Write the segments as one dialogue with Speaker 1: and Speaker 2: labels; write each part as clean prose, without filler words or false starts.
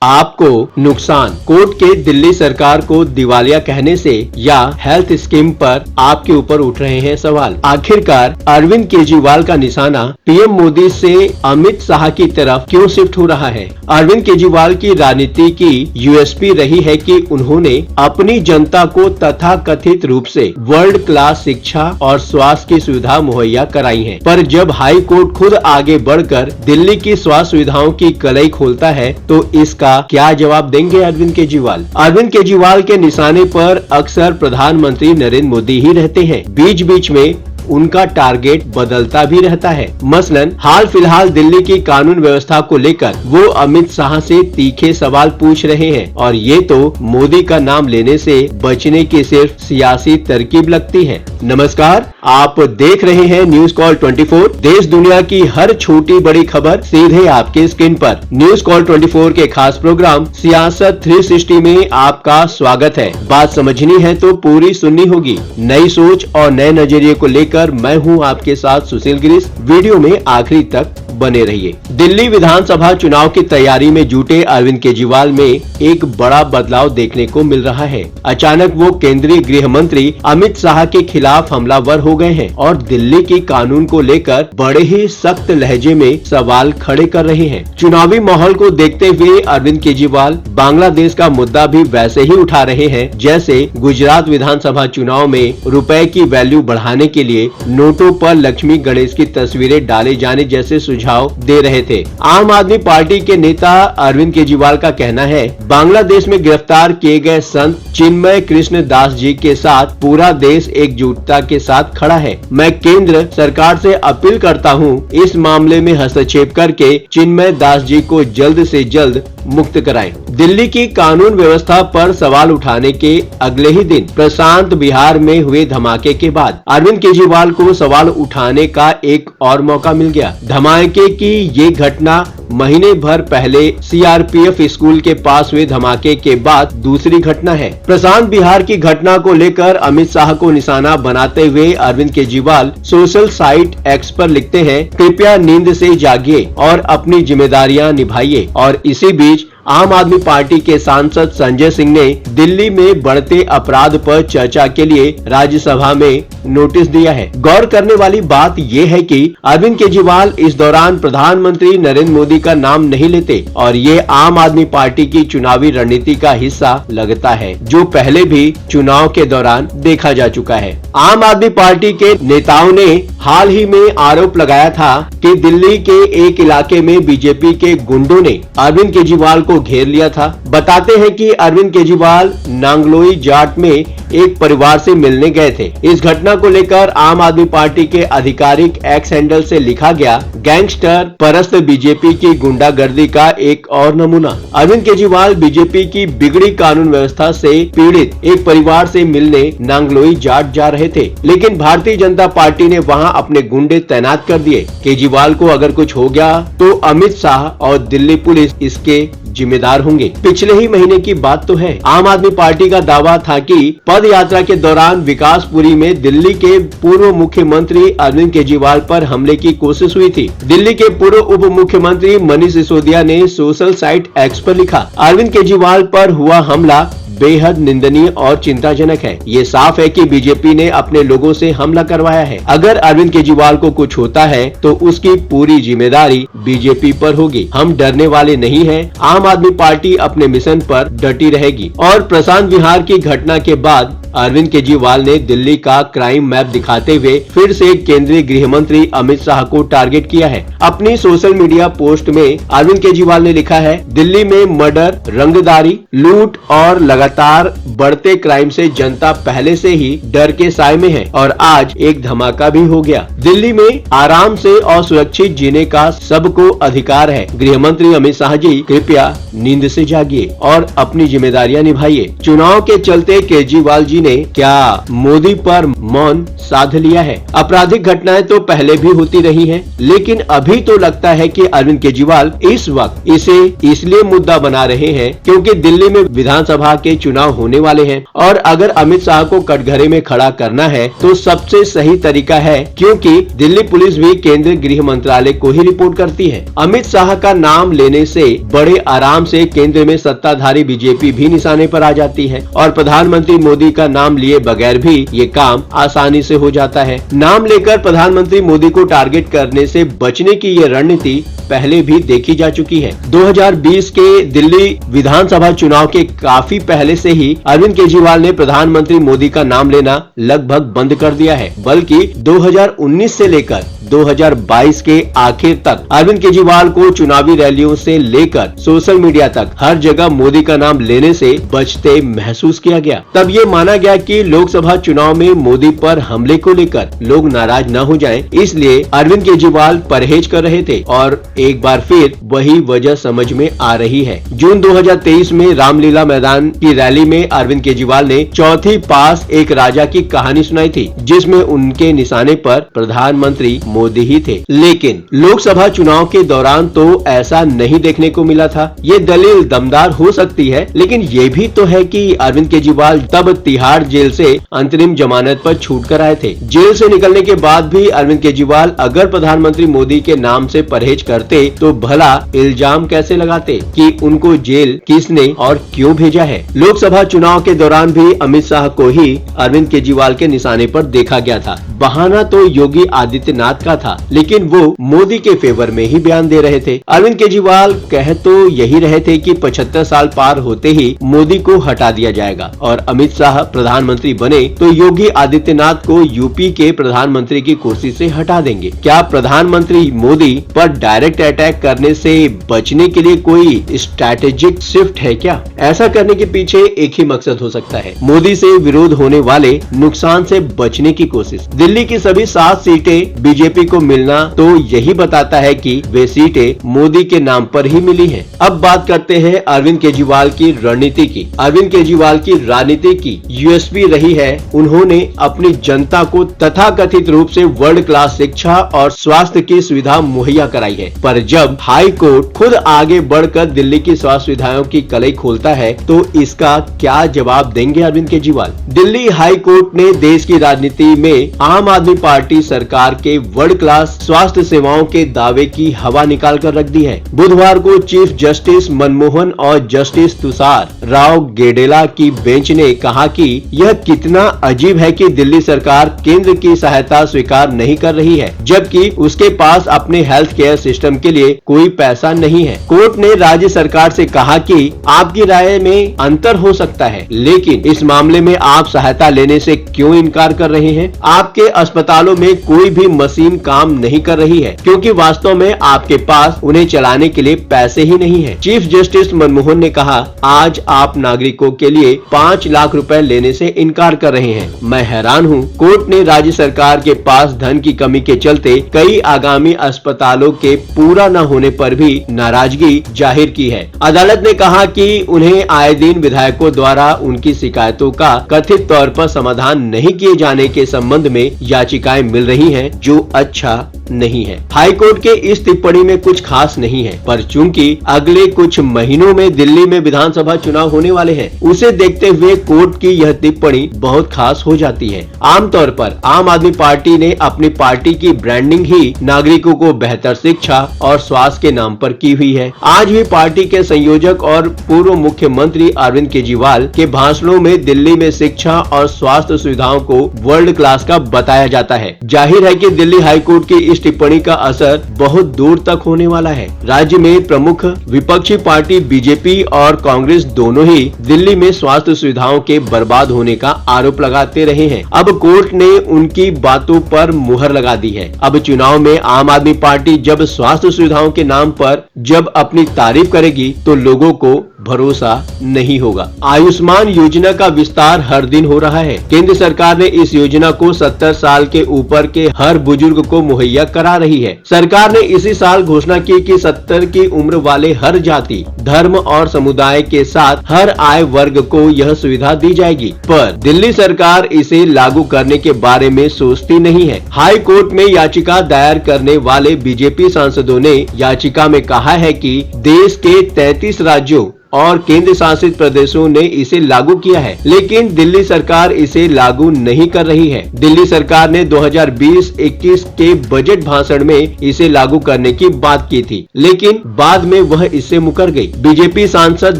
Speaker 1: आपको नुकसान कोर्ट के दिल्ली सरकार को दिवालिया कहने से या हेल्थ स्कीम पर आपके ऊपर उठ रहे हैं सवाल। आखिरकार अरविंद केजरीवाल का निशाना पीएम मोदी से अमित शाह की तरफ क्यों शिफ्ट हो रहा है? अरविंद केजरीवाल की राजनीति की यूएसपी रही है कि उन्होंने अपनी जनता को तथाकथित रूप से वर्ल्ड क्लास शिक्षा और स्वास्थ्य की सुविधा मुहैया कराई है। पर जब हाई कोर्ट खुद आगे बढ़कर दिल्ली की स्वास्थ्य सुविधाओं की कलई खोलता है तो इसका क्या जवाब देंगे अरविंद केजरीवाल? अरविंद केजरीवाल के निशाने पर अक्सर प्रधानमंत्री नरेंद्र मोदी ही रहते हैं। बीच बीच में उनका टारगेट बदलता भी रहता है। मसलन हाल फिलहाल दिल्ली की कानून व्यवस्था को लेकर वो अमित शाह से तीखे सवाल पूछ रहे हैं और ये तो मोदी का नाम लेने से बचने की सिर्फ सियासी तरकीब लगती है। नमस्कार, आप देख रहे हैं न्यूज कॉल 24। देश दुनिया की हर छोटी बड़ी खबर सीधे आपके स्क्रीन पर। न्यूज कॉल 24 के खास प्रोग्राम सियासत 360 में आपका स्वागत है। बात समझनी है तो पूरी सुननी होगी। नई सोच और नए नजरिए को लेकर मैं हूं आपके साथ सुशील गिरीश। वीडियो में आखिरी तक बने रहिए। दिल्ली विधानसभा चुनाव की तैयारी में जुटे अरविंद केजरीवाल में एक बड़ा बदलाव देखने को मिल रहा है। अचानक वो केंद्रीय गृह मंत्री अमित शाह के खिलाफ हमलावर हो गए हैं और दिल्ली की कानून को लेकर बड़े ही सख्त लहजे में सवाल खड़े कर रहे हैं। चुनावी माहौल को देखते हुए अरविंद केजरीवाल बांग्लादेश का मुद्दा भी वैसे ही उठा रहे हैं जैसे गुजरात विधानसभा चुनाव में रुपए की वैल्यू बढ़ाने के लिए नोटों पर लक्ष्मी गणेश की तस्वीरें डाले जाने जैसे सुझाव दे रहे थे। आम आदमी पार्टी के नेता अरविंद केजरीवाल का कहना है, बांग्लादेश में गिरफ्तार किए गए संत चिन्मय कृष्ण दास जी के साथ पूरा देश एकजुटता के साथ खड़ा है। मैं केंद्र सरकार से अपील करता हूं, इस मामले में हस्तक्षेप करके चिन्मय दास जी को जल्द से जल्द मुक्त कराएं। दिल्ली की कानून व्यवस्था पर सवाल उठाने के अगले ही दिन प्रशांत बिहार में हुए धमाके के बाद अरविंद केजरीवाल को सवाल उठाने का एक और मौका मिल गया। धमाके की ये घटना महीने भर पहले सीआरपीएफ स्कूल के पास हुए धमाके के बाद दूसरी घटना है। प्रशांत बिहार की घटना को लेकर अमित शाह को निशाना बनाते हुए Arvind Kejriwal social site X पर लिखते हैं, कृपया नींद से जागिए और अपनी जिम्मेदारियां निभाइए। और इसी बीच आम आदमी पार्टी के सांसद संजय सिंह ने दिल्ली में बढ़ते अपराध पर चर्चा के लिए राज्यसभा में नोटिस दिया है। गौर करने वाली बात यह है कि अरविंद केजरीवाल इस दौरान प्रधानमंत्री नरेंद्र मोदी का नाम नहीं लेते और ये आम आदमी पार्टी की चुनावी रणनीति का हिस्सा लगता है, जो पहले भी चुनाव के दौरान देखा जा चुका है। आम आदमी पार्टी के नेताओं ने हाल ही में आरोप लगाया था कि दिल्ली के एक इलाके में बीजेपी के गुंडों ने अरविंद केजरीवाल को घेर लिया था। बताते हैं कि अरविंद केजरीवाल नांगलोई जाट में एक परिवार से मिलने गए थे। इस घटना को लेकर आम आदमी पार्टी के आधिकारिक एक्स हैंडल से लिखा गया, गैंगस्टर परस्त बीजेपी की गुंडागर्दी का एक और नमूना। अरविंद केजरीवाल बीजेपी की बिगड़ी कानून व्यवस्था से पीड़ित एक परिवार से मिलने नांगलोई जाट जा रहे थे, लेकिन भारतीय जनता पार्टी ने वहां अपने गुंडे तैनात कर दिए। केजरीवाल को अगर कुछ हो गया तो अमित शाह और दिल्ली पुलिस इसके जिम्मेदार होंगे। पिछले ही महीने की बात तो है। आम आदमी पार्टी का दावा था कि पद यात्रा के दौरान विकासपुरी में दिल्ली के पूर्व मुख्यमंत्री अरविंद केजरीवाल पर हमले की कोशिश हुई थी। दिल्ली के पूर्व उप मुख्यमंत्री मनीष सिसोदिया ने सोशल साइट एक्स पर लिखा, अरविंद केजरीवाल पर हुआ हमला बेहद निंदनीय और चिंताजनक है। ये साफ है कि बीजेपी ने अपने लोगों से हमला करवाया है। अगर अरविंद केजरीवाल को कुछ होता है तो उसकी पूरी जिम्मेदारी बीजेपी पर होगी। हम डरने वाले नहीं हैं। आम आदमी पार्टी अपने मिशन पर डटी रहेगी। और प्रशांत बिहार की घटना के बाद अरविंद केजरीवाल ने दिल्ली का क्राइम मैप दिखाते हुए फिर से केंद्रीय गृह मंत्री अमित शाह को टारगेट किया है। अपनी सोशल मीडिया पोस्ट में अरविंद केजरीवाल ने लिखा है, दिल्ली में मर्डर, रंगदारी, लूट और लगातार बढ़ते क्राइम से जनता पहले से ही डर के साए में है और आज एक धमाका भी हो गया। दिल्ली में आराम से और सुरक्षित जीने का सबको अधिकार है। गृह मंत्री अमित शाह जी, कृपया नींद से जागिए और अपनी जिम्मेदारियां निभाइए। चुनाव के चलते केजरीवाल जी ने क्या मोदी पर मौन साध लिया है? आपराधिक घटनाएं तो पहले भी होती रही हैं, लेकिन अभी तो लगता है कि अरविंद केजरीवाल इस वक्त इसे इसलिए मुद्दा बना रहे हैं क्योंकि दिल्ली में विधानसभा के चुनाव होने वाले हैं और अगर अमित शाह को कटघरे में खड़ा करना है तो सबसे सही तरीका है, क्योंकि दिल्ली पुलिस भी केंद्रीय गृह मंत्रालय को ही रिपोर्ट करती है। अमित शाह का नाम लेने से बड़े आराम से केंद्र में सत्ताधारी बीजेपी भी निशाने पर आ जाती है और प्रधानमंत्री मोदी का नाम लिए बगैर भी ये काम आसानी से हो जाता है। नाम लेकर प्रधानमंत्री मोदी को टारगेट करने से बचने की ये रणनीति पहले भी देखी जा चुकी है। 2020 के दिल्ली विधानसभा चुनाव के काफी पहले से ही अरविंद केजरीवाल ने प्रधानमंत्री मोदी का नाम लेना लगभग बंद कर दिया है, बल्कि 2019 से लेकर 2022 के आखिर तक अरविंद केजरीवाल को चुनावी रैलियों से लेकर सोशल मीडिया तक हर जगह मोदी का नाम लेने से बचते महसूस किया गया। तब ये माना गया कि लोकसभा चुनाव में मोदी पर हमले को लेकर लोग नाराज न हो जाएं, इसलिए अरविंद केजरीवाल परहेज कर रहे थे और एक बार फिर वही वजह समझ में आ रही है। जून 2023 में रामलीला मैदान की रैली में अरविंद केजरीवाल ने चौथी पास एक राजा की कहानी सुनाई थी, जिसमें उनके निशाने पर प्रधानमंत्री मोदी ही थे। लेकिन लोकसभा चुनाव के दौरान तो ऐसा नहीं देखने को मिला था। ये दलील दमदार हो सकती है, लेकिन ये भी तो है कि अरविंद केजरीवाल तब तिहाड़ जेल से अंतरिम जमानत पर छूट कर आए थे। जेल से निकलने के बाद भी अरविंद केजरीवाल अगर प्रधानमंत्री मोदी के नाम से परहेज करते तो भला इल्जाम कैसे लगाते कि उनको जेल किसने और क्यों भेजा है। लोकसभा चुनाव के दौरान भी अमित शाह को ही अरविंद केजरीवाल के निशाने पर देखा गया था। बहाना तो योगी आदित्यनाथ का था, लेकिन वो मोदी के फेवर में ही बयान दे रहे थे। अरविंद केजरीवाल कह तो यही रहे थे कि 75 साल पार होते ही मोदी को हटा दिया जाएगा और अमित शाह प्रधानमंत्री बने तो योगी आदित्यनाथ को यूपी के प्रधानमंत्री की कुर्सी से हटा देंगे। क्या प्रधानमंत्री मोदी पर डायरेक्ट अटैक करने से बचने के लिए कोई स्ट्रैटेजिक शिफ्ट है क्या? ऐसा करने के पीछे एक ही मकसद हो सकता है, मोदी से विरोध होने वाले नुकसान से बचने की कोशिश। दिल्ली की सभी 7 सीटें बीजेपी को मिलना तो यही बताता है कि वे सीटें मोदी के नाम पर ही मिली हैं। अब बात करते हैं अरविंद केजरीवाल की रणनीति की। अरविंद केजरीवाल की राजनीति की यूएसपी रही है, उन्होंने अपनी जनता को तथाकथित रूप से वर्ल्ड क्लास शिक्षा और स्वास्थ्य की सुविधा मुहैया कराई है। पर जब हाई कोर्ट खुद आगे बढ़कर दिल्ली की स्वास्थ्य सुविधाओं की कलई खोलता है तो इसका क्या जवाब देंगे अरविंद केजरीवाल? दिल्ली हाई कोर्ट ने देश की राजनीति में आम आदमी पार्टी सरकार के वर्ल्ड क्लास स्वास्थ्य सेवाओं के दावे की हवा निकाल कर रख दी है। बुधवार को चीफ जस्टिस मनमोहन और जस्टिस तुषार राव गेडेला की बेंच ने कहा कि यह कितना अजीब है कि दिल्ली सरकार केंद्र की सहायता स्वीकार नहीं कर रही है, जबकि उसके पास अपने हेल्थ केयर सिस्टम के लिए कोई पैसा नहीं है। कोर्ट ने राज्य सरकार से कहा कि आपकी राय में अंतर हो सकता है, लेकिन इस मामले में आप सहायता लेने से क्यों इनकार कर रहे हैं? आपके अस्पतालों में कोई भी मशीन काम नहीं कर रही है क्योंकि वास्तव में आपके पास उन्हें चलाने के लिए पैसे ही नहीं है। चीफ जस्टिस मनमोहन ने कहा, आज आप नागरिकों के लिए 5 लाख रुपए लेने से इनकार कर रहे हैं। मैं हैरान हूँ। कोर्ट ने राज्य सरकार के पास धन की कमी के चलते कई आगामी अस्पतालों के पूरा न होने पर भी नाराजगी जाहिर की है। अदालत ने कहा कि उन्हें आए दिन विधायकों द्वारा उनकी शिकायतों का कथित तौर पर समाधान नहीं किए जाने के संबंध में याचिकाएं मिल रही हैं, जो अच्छा नहीं है। हाई कोर्ट के इस टिप्पणी में कुछ खास नहीं है, पर चूंकि अगले कुछ महीनों में दिल्ली में विधानसभा चुनाव होने वाले हैं, उसे देखते हुए कोर्ट की यह टिप्पणी बहुत खास हो जाती है। आमतौर पर आम आदमी पार्टी ने अपनी पार्टी की ब्रांडिंग ही नागरिकों को बेहतर शिक्षा और स्वास्थ्य के नाम पर की हुई है। आज भी पार्टी के संयोजक और पूर्व मुख्यमंत्री अरविंद केजरीवाल के भाषणों में दिल्ली में शिक्षा और स्वास्थ्य सुविधाओं को वर्ल्ड क्लास का बताया जाता है। जाहिर है कि दिल्ली हाई कोर्ट की इस टिप्पणी का असर बहुत दूर तक होने वाला है। राज्य में प्रमुख विपक्षी पार्टी बीजेपी और कांग्रेस दोनों ही दिल्ली में स्वास्थ्य सुविधाओं के बर्बाद होने का आरोप लगाते रहे हैं। अब कोर्ट ने उनकी बातों पर मुहर लगा दी है। अब चुनाव में आम आदमी पार्टी जब स्वास्थ्य सुविधाओं के नाम पर जब अपनी तारीफ करेगी तो लोगों को भरोसा नहीं होगा। आयुष्मान योजना का विस्तार हर दिन हो रहा है। केंद्र सरकार ने इस योजना को 70 साल के ऊपर के हर बुजुर्ग को मुहैया करा रही है। सरकार ने इसी साल घोषणा की कि 70 की उम्र वाले हर जाति, धर्म और समुदाय के साथ हर आय वर्ग को यह सुविधा दी जाएगी, पर दिल्ली सरकार इसे लागू करने के बारे में सोचती नहीं है। हाई कोर्ट में याचिका दायर करने वाले बीजेपी सांसदों ने याचिका में कहा है कि देश के 33 राज्यों और केंद्र शासित प्रदेशों ने इसे लागू किया है, लेकिन दिल्ली सरकार इसे लागू नहीं कर रही है। दिल्ली सरकार ने 2020-21 के बजट भाषण में इसे लागू करने की बात की थी, लेकिन बाद में वह इससे मुकर गई। बीजेपी सांसद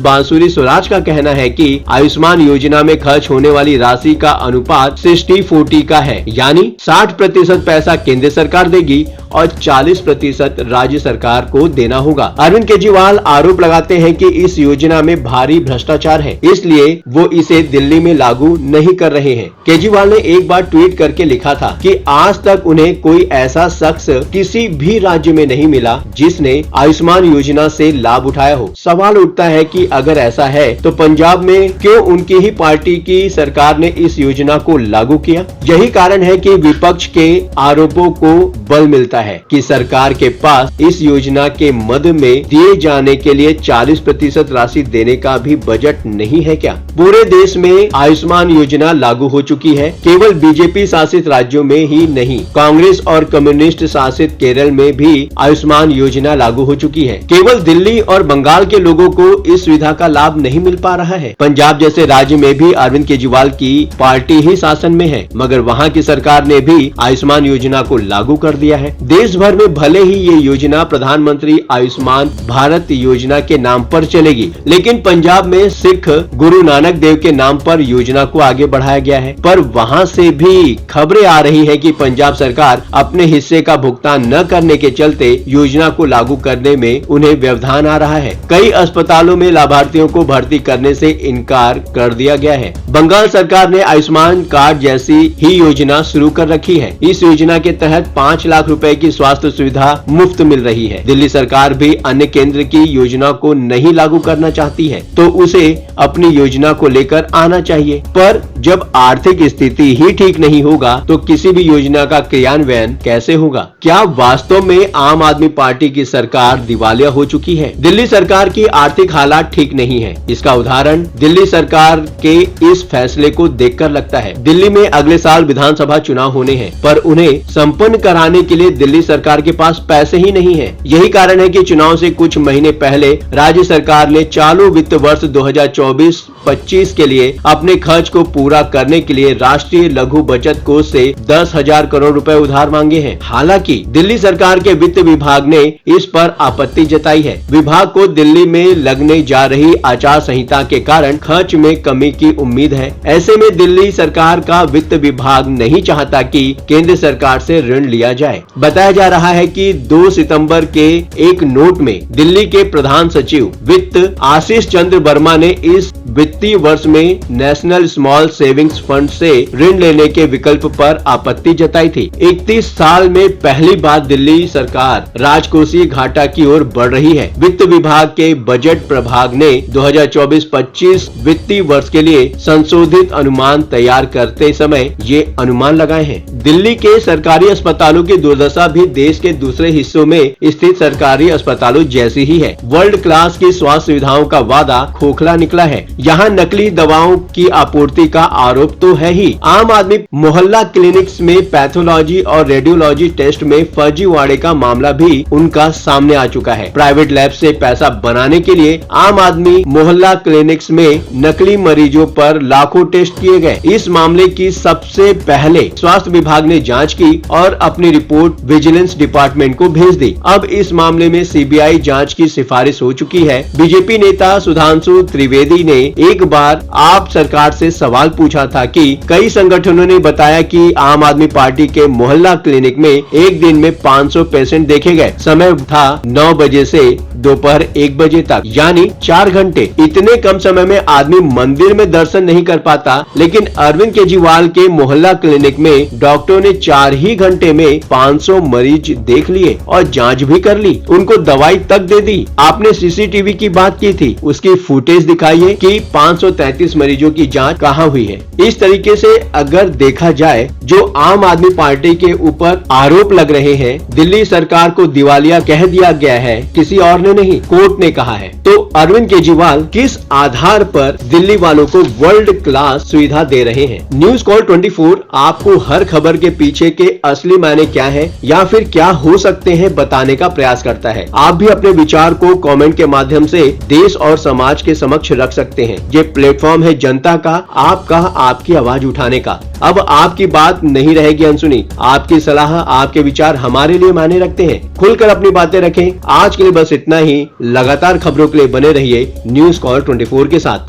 Speaker 1: बांसुरी स्वराज का कहना है कि आयुष्मान योजना में खर्च होने वाली राशि का अनुपात 60-40 का है, यानी 60% पैसा केंद्र सरकार देगी और 40% राज्य सरकार को देना होगा। अरविंद केजरीवाल आरोप लगाते हैं कि इस योजना में भारी भ्रष्टाचार है, इसलिए वो इसे दिल्ली में लागू नहीं कर रहे हैं। केजरीवाल ने एक बार ट्वीट करके लिखा था कि आज तक उन्हें कोई ऐसा शख्स किसी भी राज्य में नहीं मिला जिसने आयुष्मान योजना से लाभ उठाया हो। सवाल उठता है कि अगर ऐसा है तो पंजाब में क्यों उनकी ही पार्टी की सरकार ने इस योजना को लागू किया? यही कारण है कि विपक्ष के आरोपों को बल मिलता है कि सरकार के पास इस योजना के मद में दिए जाने के लिए 40% राशि देने का भी बजट नहीं है क्या? पूरे देश में आयुष्मान योजना लागू हो चुकी है। केवल बीजेपी शासित राज्यों में ही नहीं, कांग्रेस और कम्युनिस्ट शासित केरल में भी आयुष्मान योजना लागू हो चुकी है। केवल दिल्ली और बंगाल के लोगों को इस सुविधा का लाभ नहीं मिल पा रहा है। पंजाब जैसे राज्य में भी अरविंद केजरीवाल की पार्टी ही शासन में है, मगर वहाँ की सरकार ने भी आयुष्मान योजना को लागू कर दिया है। देश भर में भले ही ये योजना प्रधानमंत्री आयुष्मान भारत योजना के नाम पर चलेगी, लेकिन पंजाब में सिख गुरु नानक देव के नाम पर योजना को आगे बढ़ाया गया है। पर वहां से भी खबरें आ रही है कि पंजाब सरकार अपने हिस्से का भुगतान न करने के चलते योजना को लागू करने में उन्हें व्यवधान आ रहा है। कई अस्पतालों में लाभार्थियों को भर्ती करने से इनकार कर दिया गया है। बंगाल सरकार ने आयुष्मान कार्ड जैसी ही योजना शुरू कर रखी है। इस योजना के तहत 5 लाख रुपए की स्वास्थ्य सुविधा मुफ्त मिल रही है। दिल्ली सरकार भी अन्य केंद्र की योजना को नहीं लागू करना चाहती है, तो उसे अपनी योजना को लेकर आना चाहिए। पर जब आर्थिक स्थिति ही ठीक नहीं होगा तो किसी भी योजना का क्रियान्वयन कैसे होगा? क्या वास्तव में आम आदमी पार्टी की सरकार दिवालिया हो चुकी है? दिल्ली सरकार की आर्थिक हालात ठीक नहीं है। इसका उदाहरण दिल्ली सरकार के इस फैसले को देखकर लगता है। दिल्ली में अगले साल विधानसभा चुनाव होने हैं, पर उन्हें संपन्न कराने के लिए दिल्ली सरकार के पास पैसे ही नहीं है। यही कारण है कि चुनाव से कुछ महीने पहले राज्य सरकार ने चालू वित्त वर्ष 2024-25 के लिए अपने खर्च को पूरा करने के लिए राष्ट्रीय लघु बचत कोष से 10,000 करोड़ रुपए उधार मांगे हैं। हालांकि दिल्ली सरकार के वित्त विभाग ने इस पर आपत्ति जताई है। विभाग को दिल्ली में लगने जा रही आचार संहिता के कारण खर्च में कमी की उम्मीद है। ऐसे में दिल्ली सरकार का वित्त विभाग नहीं चाहता कि केंद्र सरकार से ऋण लिया जाए। बताया जा रहा है कि 2 सितंबर के एक नोट में दिल्ली के प्रधान सचिव वित्त आशीष चंद्र वर्मा ने इस वित्तीय वर्ष में नेशनल स्मॉल सेविंग्स फंड से ऋण लेने के विकल्प पर आपत्ति जताई थी। 31 साल में पहली बार दिल्ली सरकार राजकोषीय घाटा की ओर बढ़ रही है। वित्त विभाग के बजट प्रभाग ने 2024-25 वित्तीय वर्ष के लिए संशोधित अनुमान तैयार करते समय ये अनुमान लगाए हैं। दिल्ली के सरकारी अस्पतालों की दुर्दशा भी देश के दूसरे हिस्सों में स्थित सरकारी अस्पतालों जैसी ही है। वर्ल्ड क्लास की स्वास्थ्य सुविधाओं का वादा खोखला निकला है। यहाँ नकली दवाओं की आपूर्ति का आरोप तो है ही। आम आदमी मोहल्ला क्लिनिक्स में पैथोलॉजी और रेडियोलॉजी टेस्ट में फर्जीवाड़े का मामला भी उनका सामने आ चुका है। प्राइवेट लैब से पैसा बनाने के लिए आम आदमी मोहल्ला क्लिनिक्स में नकली मरीजों पर लाखों टेस्ट किए गए। इस मामले की सबसे पहले स्वास्थ्य विभाग ने जांच की और अपनी रिपोर्ट विजिलेंस डिपार्टमेंट को भेज दी। अब इस मामले में सीबीआई जांच की सिफारिश हो चुकी है। बीजेपी नेता सुधांशु त्रिवेदी ने एक बार आप सरकार से सवाल पूछा था कि कई संगठनों ने बताया कि आम आदमी पार्टी के मोहल्ला क्लिनिक में एक दिन में 500 पेशेंट देखे गए। समय था 9 बजे से दोपहर 1 बजे तक, यानी 4 घंटे। इतने कम समय में आदमी मंदिर में दर्शन नहीं कर पाता, लेकिन अरविंद केजरीवाल के मोहल्ला क्लिनिक में डॉक्टरों ने 4 ही घंटे में 500 मरीज देख लिए और जांच भी कर ली, उनको दवाई तक दे दी। आपने सीसीटीवी की बात की की थी उसकी फुटेज दिखाइए कि 533 मरीजों की जांच कहां हुई है। इस तरीके से अगर देखा जाए जो आम आदमी पार्टी के ऊपर आरोप लग रहे हैं, दिल्ली सरकार को दिवालिया कह दिया गया है, किसी और ने नहीं, कोर्ट ने कहा है। तो अरविंद केजरीवाल किस आधार पर दिल्ली वालों को वर्ल्ड क्लास सुविधा दे रहे हैं? न्यूज कॉल 24 आपको हर खबर के पीछे के असली मायने क्या है या फिर क्या हो सकते हैं बताने का प्रयास करता है। आप भी अपने विचार को कमेंट के माध्यम से देश और समाज के समक्ष रख सकते हैं। ये प्लेटफॉर्म है जनता का, आपका, आपकी आवाज उठाने का। अब आपकी बात नहीं रहेगी अनसुनी। आपकी सलाह, आपके विचार हमारे लिए मायने रखते हैं। खुलकर अपनी बातें रखें। आज के लिए बस इतना ही। लगातार खबरों के लिए बने रहिए न्यूज कॉल 24 के साथ।